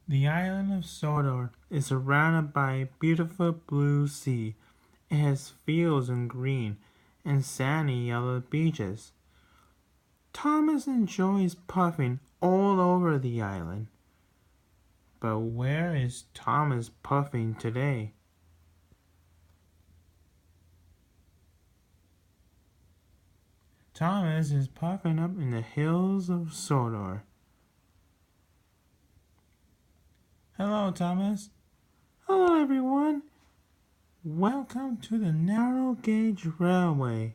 The island of Sodor is surrounded by a beautiful blue sea. It has fields of green and sandy yellow beaches. Thomas enjoys puffing all over the island. But where is Thomas puffing today? Thomas is puffing up in the hills of Sodor. Hello, Thomas. Hello, everyone. Welcome to the narrow gauge railway.